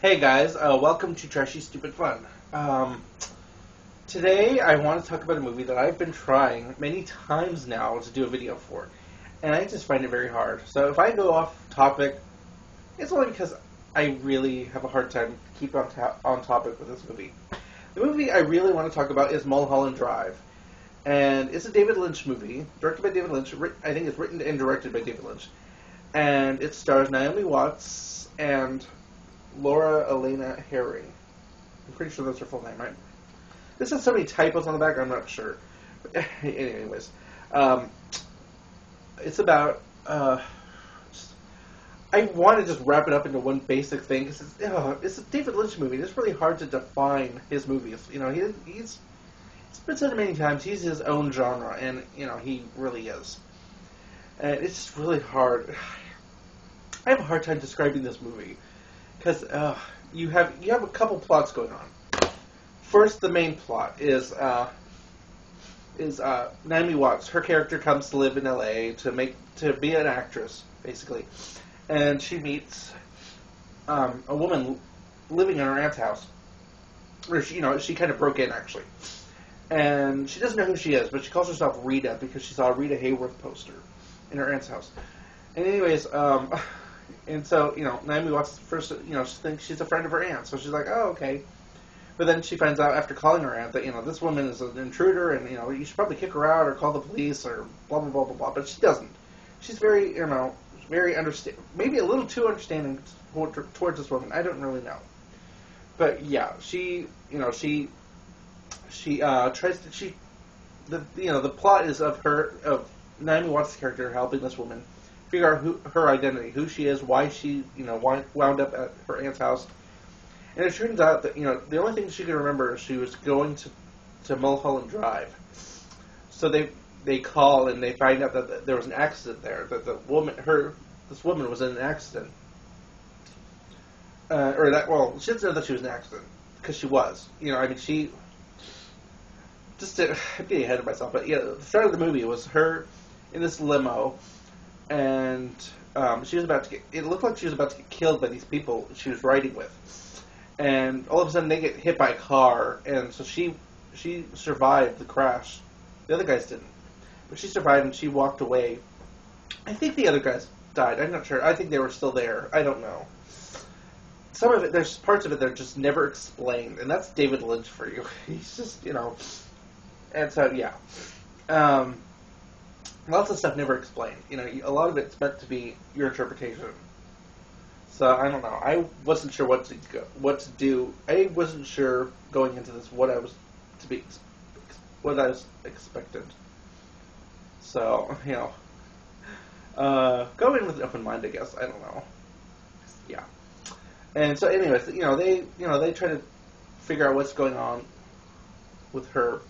Hey guys, welcome to Trashy Stupid Fun. Today I want to talk about a movie that I've been trying many times now to do a video for, and I just find it very hard. So if I go off topic, it's only because I really have a hard time keeping on topic with this movie. The movie I really want to talk about is Mulholland Drive, and it's a David Lynch movie, directed by David Lynch. I think it's written and directed by David Lynch, and it stars Naomi Watts and Laura Elena Herring. I'm pretty sure that's her full name, right? This has so many typos on the back, I'm not sure. But anyways, it's about. I want to just wrap it up into one basic thing. It's a David Lynch movie. It's really hard to define his movies. You know, he's been said many times. He's his own genre, and he really is. And it's just really hard. I have a hard time describing this movie. Because you have a couple plots going on. First, the main plot is Naomi Watts. Her character comes to live in L.A. to be an actress, basically, and she meets a woman living in her aunt's house, where she kind of broke in actually, and she doesn't know who she is, but she calls herself Rita because she saw a Rita Hayworth poster in her aunt's house. And anyways, and so, Naomi Watts first, she thinks she's a friend of her aunt, so she's like, oh, okay. But then she finds out after calling her aunt that, this woman is an intruder, and, you should probably kick her out or call the police or blah, blah, blah, blah, blah. But she doesn't. She's very, very maybe a little too understanding towards this woman. I don't really know. But, yeah, she tries to, the plot is of Naomi Watts' character helping this woman figure out her identity, who she is, why she, wound up at her aunt's house. And it turns out that, the only thing she can remember is she was going to Mulholland Drive. So they call and they find out that there was an accident there, that this woman was in an accident. She doesn't know that she was in an accident, because she was. I'm getting ahead of myself, but the start of the movie was her in this limo, and she was about to it looked like she was about to get killed by these people she was riding with. And all of a sudden they get hit by a car, and so she survived the crash. The other guys didn't. But she survived and she walked away. I think the other guys died. I'm not sure. I think they were still there. I don't know. Some of it, there's parts of it that are just never explained, and that's David Lynch for you. He's just, and so, yeah. Lots of stuff never explained. A lot of it's meant to be your interpretation. So I don't know. I wasn't sure what to do. I wasn't sure going into this what I was expected. So go in with an open mind, I guess. I don't know. Yeah. And so, anyways, they try to figure out what's going on with her.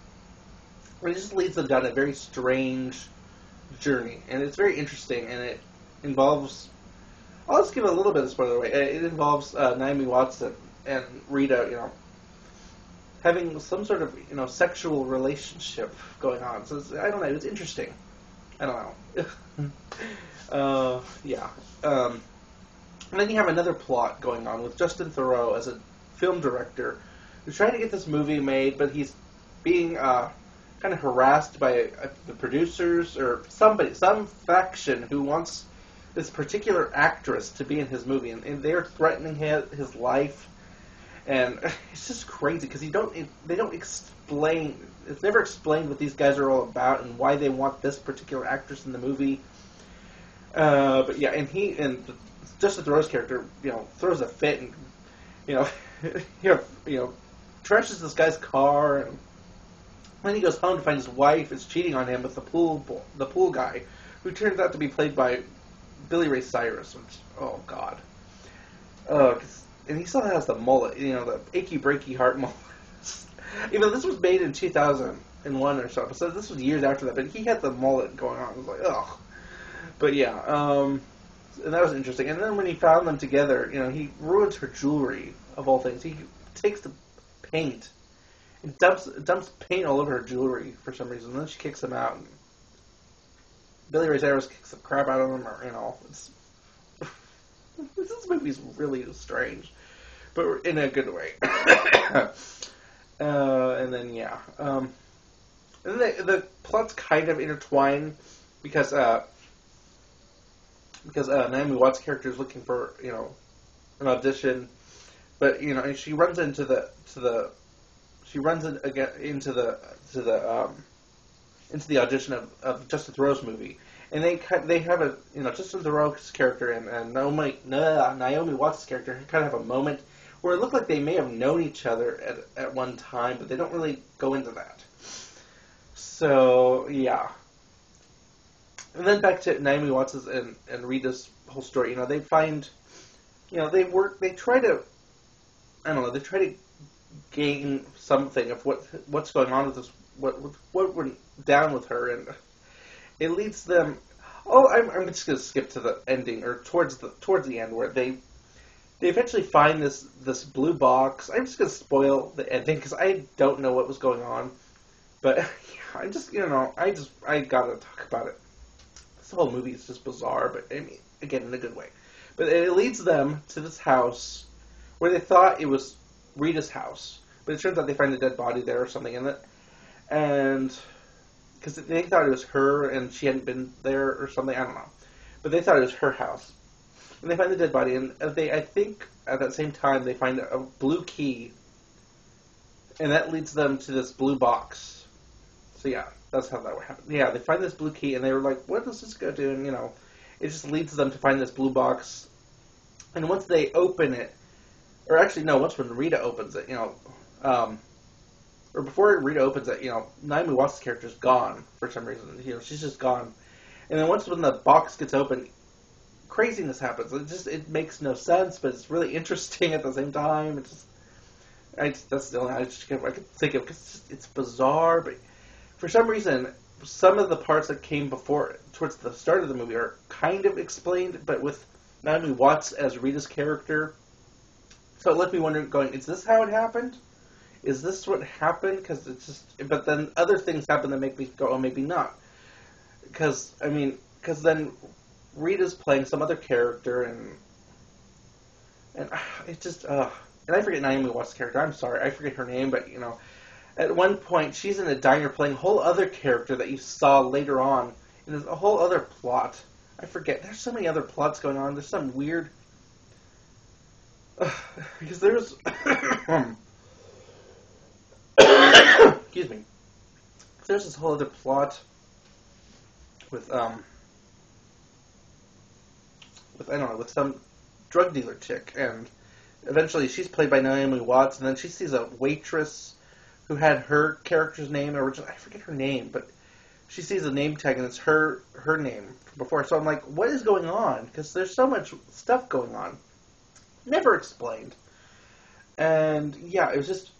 It just leads them down a very strange journey, and it's very interesting, and it involves. I'll just give a little bit of spoiler away. It involves Naomi Watts and Rita, having some sort of sexual relationship going on. So I don't know. It's interesting. I don't know. Yeah. And then you have another plot going on with Justin Theroux as a film director who's trying to get this movie made, but he's being kind of harassed by the producers or some faction who wants this particular actress to be in his movie, and they're threatening his life, and it's just crazy because they don't explain. It's never explained what these guys are all about and why they want this particular actress in the movie. But yeah, and Justin Theroux's character, throws a fit and trashes this guy's car, and then he goes home to find his wife is cheating on him with the pool guy, who turns out to be played by Billy Ray Cyrus, which, oh god. And he still has the mullet, the achy breaky heart mullet. Even this was made in 2001 or so, so this was years after that, but he had the mullet going on. It was like, ugh. But yeah, and that was interesting. And then when he found them together, he ruins her jewelry, of all things. He takes the paint and dumps paint all over her jewelry for some reason, and then she kicks him out, and Billy Ray Cyrus kicks the crap out of him, or, it's... This movie's really strange. but in a good way. And then yeah, and then the plots kind of intertwine because Naomi Watts' character is looking for an audition, but and she runs into the audition of Justin Theroux's movie, and they have a Justin Theroux's character and Naomi Watts' character kind of have a moment where it looked like they may have known each other at one time, but they don't really go into that. So yeah, and then back to Naomi Watts' and Rita's whole story. They find, they try to, I don't know, they try to gain something of what's going on with this, what went down with her, and it leads them. Oh, I'm just gonna skip to the ending or towards the end where they eventually find this blue box. I'm just gonna spoil the ending because I don't know what was going on, but I just I gotta talk about it. This whole movie is just bizarre, but I mean, again, in a good way. But it leads them to this house where they thought it was Rita's house, but it turns out they find a dead body there or something in it, and because they thought it was her and she hadn't been there or something, I don't know, but they thought it was her house, and they find the dead body, and I think at that same time they find a blue key, and that leads them to this blue box. So yeah, that's how that would happen. Yeah, they find this blue key, and they were like, "What does this go do?" And it just leads them to find this blue box. And once they open it, or actually no, once when Rita opens it, or before Rita opens it, Naomi Watts' character's gone for some reason. She's just gone. And then when the box gets open, craziness happens. It makes no sense, but it's really interesting at the same time. That's the only I could think of because it's bizarre, but. For some reason, some of the parts that came towards the start of the movie are kind of explained, but with Naomi Watts as Rita's character. So it left me wondering, is this how it happened? Is this what happened? But then other things happen that make me go, oh, maybe not. Because then Rita's playing some other character, and it just, and I forget Naomi Watts' character, I'm sorry, I forget her name, but, at one point, she's in a diner playing a whole other character that you saw later on. And there's a whole other plot. I forget. There's so many other plots going on. There's some weird... because there's... Excuse me. There's this whole other plot with with some drug dealer chick. And eventually she's played by Naomi Watts. And then she sees a waitress who had her character's name originally. I forget her name, but she sees a name tag and it's her name from before. So I'm like, what is going on? Because there's so much stuff going on. Never explained. And yeah, it was just,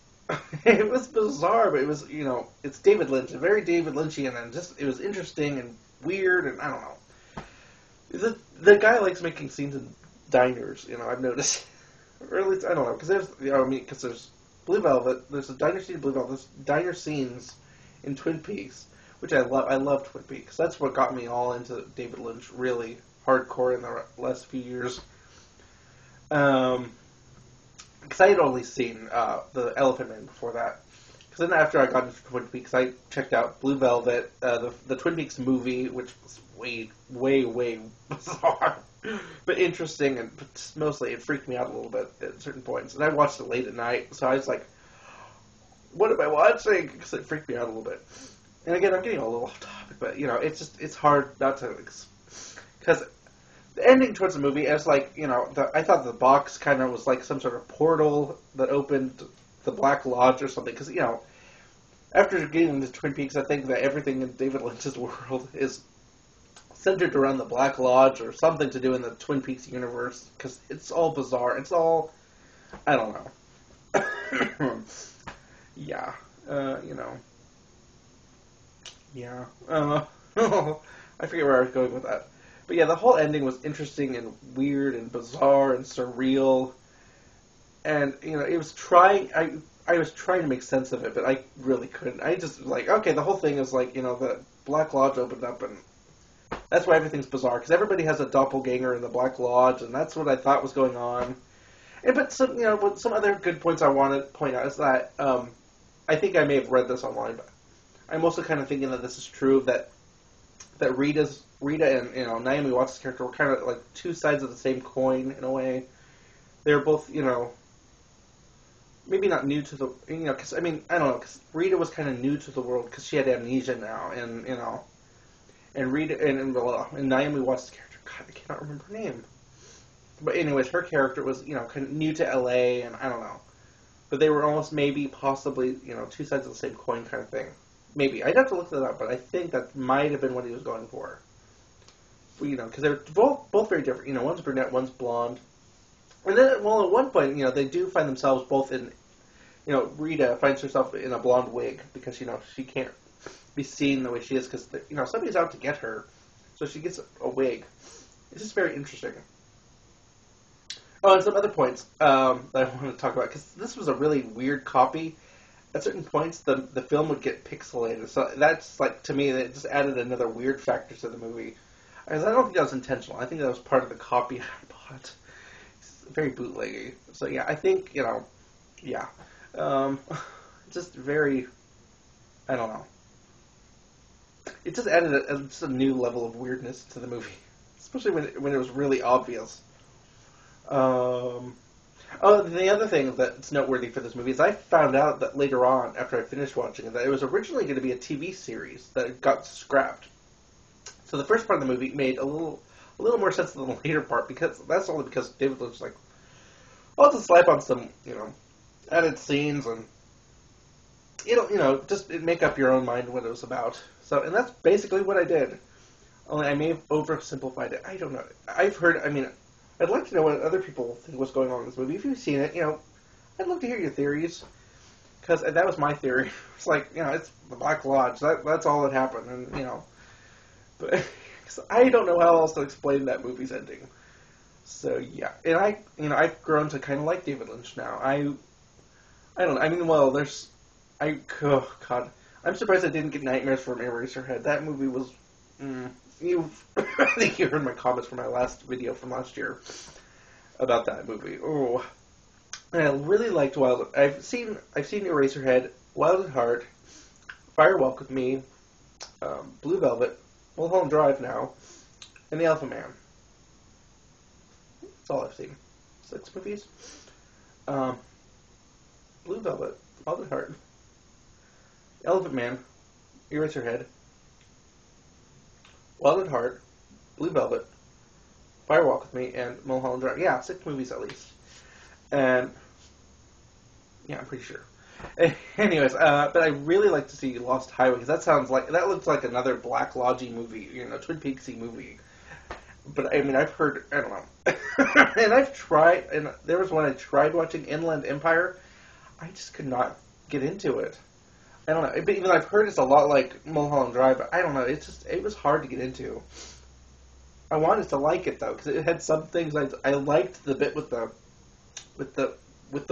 it was bizarre, but it was, it's David Lynch, very David Lynchian, and just, it was interesting and weird, and I don't know. The guy likes making scenes in diners, I've noticed. Or at least, I don't know, because there's Blue Velvet, there's a diner scene in Blue Velvet, there's diner scenes in Twin Peaks, which I love. I love Twin Peaks. That's what got me all into David Lynch, really hardcore in the last few years. Because I had only seen the Elephant Man before that. Because then after I got into Twin Peaks, I checked out Blue Velvet, the Twin Peaks movie, which was way, way, way bizarre. But interesting, and mostly it freaked me out a little bit at certain points. And I watched it late at night, so I was like, what am I watching? Because it freaked me out a little bit. And again, I'm getting a little off topic, but, it's hard not to... Because the ending towards the movie, it's like, I thought the box kind of was like some sort of portal that opened the Black Lodge or something. Because, after getting into Twin Peaks, I think that everything in David Lynch's world is centered around the Black Lodge or something to do in the Twin Peaks universe, because it's all bizarre. It's all, I don't know. Yeah, yeah. I forget where I was going with that. But yeah, the whole ending was interesting and weird and bizarre and surreal. And, it was trying, I was trying to make sense of it, but I really couldn't. I just, okay, the whole thing is the Black Lodge opened up, and that's why everything's bizarre, because everybody has a doppelganger in the Black Lodge, and that's what I thought was going on. But some other good points I want to point out is that I think I may have read this online, but I'm also kind of thinking that this is true that Rita and Naomi Watts' character were kind of like two sides of the same coin in a way. They were both maybe not new to the because I don't know, because Rita was kind of new to the world because she had amnesia now, and Rita and Naomi Watts' character, God, I cannot remember her name. But anyways, her character was, kind of new to LA, and I don't know. But they were almost possibly, two sides of the same coin kind of thing. Maybe. I'd have to look that up, but I think that might have been what he was going for. Because they were both very different. One's brunette, one's blonde. And then, at one point, they do find themselves both in, Rita finds herself in a blonde wig because, she can't be seen the way she is because, somebody's out to get her. So she gets a wig. It's just very interesting. Oh, and some other points that I want to talk about, because this was a really weird copy. At certain points, the film would get pixelated. So that's, to me, it just added another weird factor to the movie. I don't think that was intentional. I think that was part of the copy I bought. It's very bootleggy. So, yeah, I think, yeah. Just very, I don't know. It just added just a new level of weirdness to the movie. Especially when it was really obvious. The other thing that's noteworthy for this movie is I found out that later on, after I finished watching it, that it was originally going to be a TV series that got scrapped. So the first part of the movie made a little more sense than the later part, because that's only because David Lynch was like, I'll just slap on some, added scenes and just make up your own mind what it was about. So, and that's basically what I did. Only I may have oversimplified it. I don't know. I'd like to know what other people think was going on in this movie. If you've seen it, I'd love to hear your theories. Because that was my theory. It's like, it's the Black Lodge. That's all that happened. And, but cause I don't know how else to explain that movie's ending. So, yeah. And I've grown to kind of like David Lynch now. I don't know. Oh, God. I'm surprised I didn't get nightmares from Eraserhead. That movie was, I think you heard my comments from my last video from last year about that movie. Oh, and I really liked I've seen Eraserhead, Wild at Heart, Fire Walk with Me, Blue Velvet, Mulholland Drive now, and The Elephant Man. That's all I've seen. 6 movies. Blue Velvet, Wild at Heart, Elephant Man, Eraserhead, Wild at Heart, Blue Velvet, Fire Walk with Me, and Mulholland Drive. Yeah, 6 movies at least. And, yeah, I'm pretty sure. Anyways, but I really like to see Lost Highway, because that looks like another Black Lodge movie, Twin Peaksy movie. But, I've heard, I don't know. And I've tried, and there was one I tried watching, Inland Empire. I just could not get into it. I don't know. But even though I've heard it's a lot like Mulholland Drive, but I don't know. It was hard to get into. I wanted to like it though, because it had some things I liked the bit with the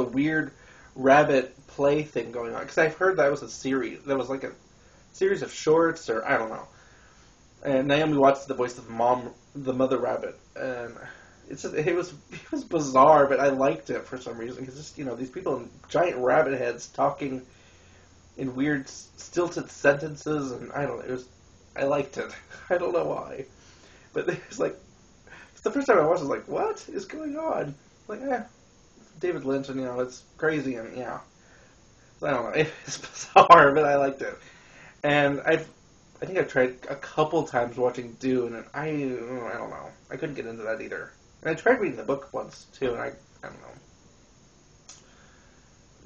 weird rabbit play thing going on. Because I've heard that was a series. That was like a series of shorts, or I don't know. And Naomi Watts is the voice of the mother rabbit, and it was bizarre, but I liked it for some reason, because these people in giant rabbit heads talking in weird stilted sentences, and I don't know, I liked it. I don't know why. But it's the first time I watched it, I was like, what is going on? Like, David Lynch, and it's crazy, and yeah. So I don't know, it's bizarre, but I liked it. And I think I've tried a couple times watching Dune, and I don't know. I couldn't get into that either. And I tried reading the book once, too, and I don't know.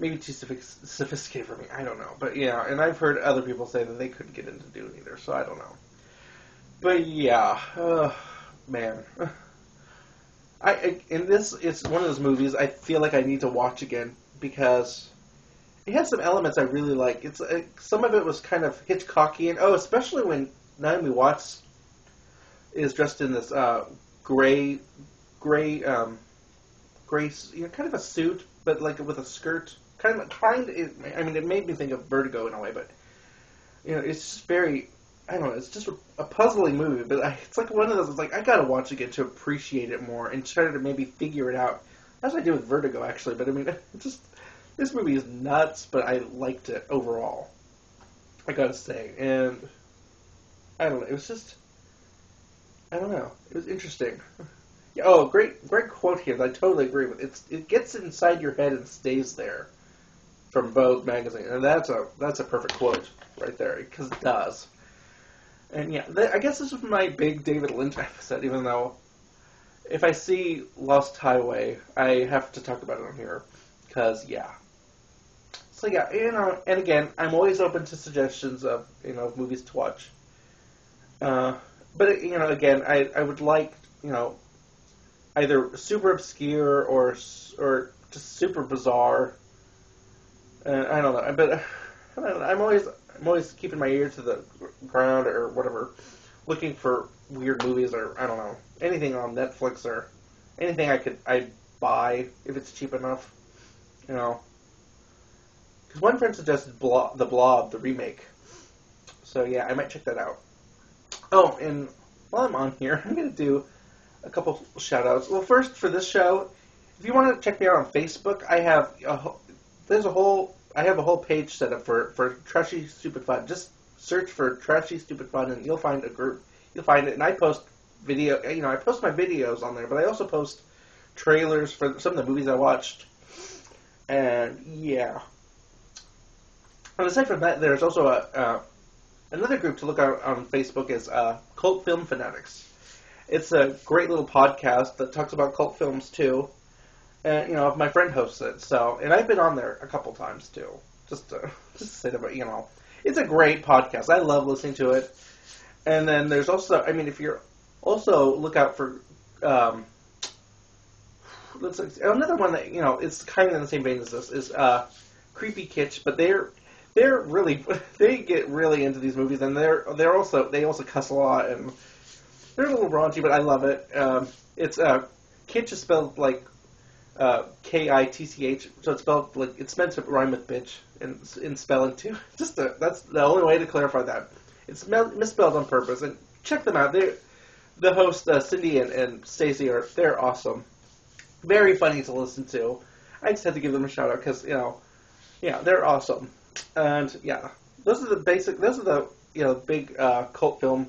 Maybe too sophisticated for me. I don't know. But yeah, and I've heard other people say that they couldn't get into Dune either, so I don't know. But yeah, man. It's one of those movies I feel like I need to watch again, because it has some elements I really like. It's some of it was kind of Hitchcockian. Oh, especially when Naomi Watts is dressed in this gray, kind of a suit, but with a skirt. It made me think of Vertigo in a way, but it's just very, I don't know, it's just a puzzling movie, but it's like one of those, it's like, I gotta watch it again to appreciate it more, and try to maybe figure it out, as I do with Vertigo, actually. But I mean, it's just this movie is nuts, but I liked it overall. I gotta say, and I don't know. It was just, I don't know. It was interesting. Yeah, oh, great quote here that I totally agree with. It gets inside your head and stays there, from Vogue magazine, and that's a perfect quote right there, because it does. And yeah, I guess this is my big David Lynch episode, even though if I see Lost Highway, I have to talk about it on here, because yeah. So yeah, and again, I'm always open to suggestions of, movies to watch. But, again, I would like, either super obscure or just super bizarre. I don't know, but I'm always keeping my ear to the ground or whatever, looking for weird movies or I don't know, anything on Netflix or anything I'd buy if it's cheap enough, Because one friend suggested The Blob, the remake. So yeah, I might check that out. Oh, and while I'm on here, I'm going to do a couple shout-outs. Well, first, for this show, if you want to check me out on Facebook, I have a whole page set up for Trashy Stupid Fun. Just search for Trashy Stupid Fun, and you'll find a group. You'll find it, and I post I post my videos on there, but I also post trailers for some of the movies I watched. And yeah. And aside from that, there's also another group to look out on Facebook is Cult Film Fanatics. It's a great little podcast that talks about cult films too, and my friend hosts it. So, and I've been on there a couple times too, just to say that. It's a great podcast. I love listening to it. And then there's also, if you're also look out for another one that is kind of in the same vein as this is Creepy Kitsch, but they're really they get really into these movies, and they also cuss a lot, and they're a little raunchy, but I love it. It's Kitsch is spelled like Kitch, so it's spelled like it's meant to rhyme with bitch in spelling too. That's the only way to clarify that. It's misspelled on purpose, and check them out. The host Cindy and Stacey they're awesome, very funny to listen to. I just had to give them a shout out because they're awesome. And yeah, those are the big cult film,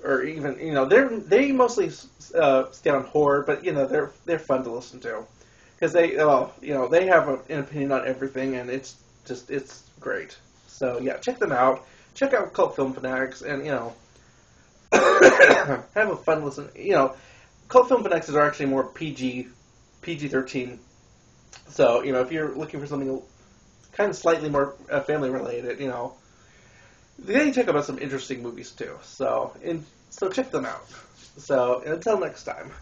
or even they mostly stay on horror, but they're fun to listen to because they have an opinion on everything, and it's great. So yeah, check them out. Check out Cult Film Fanatics, and have a fun listen. Cult Film Fanatics are actually more PG-13. So if you're looking for something kind of slightly more family related, they talk about some interesting movies too. So check them out. So until next time.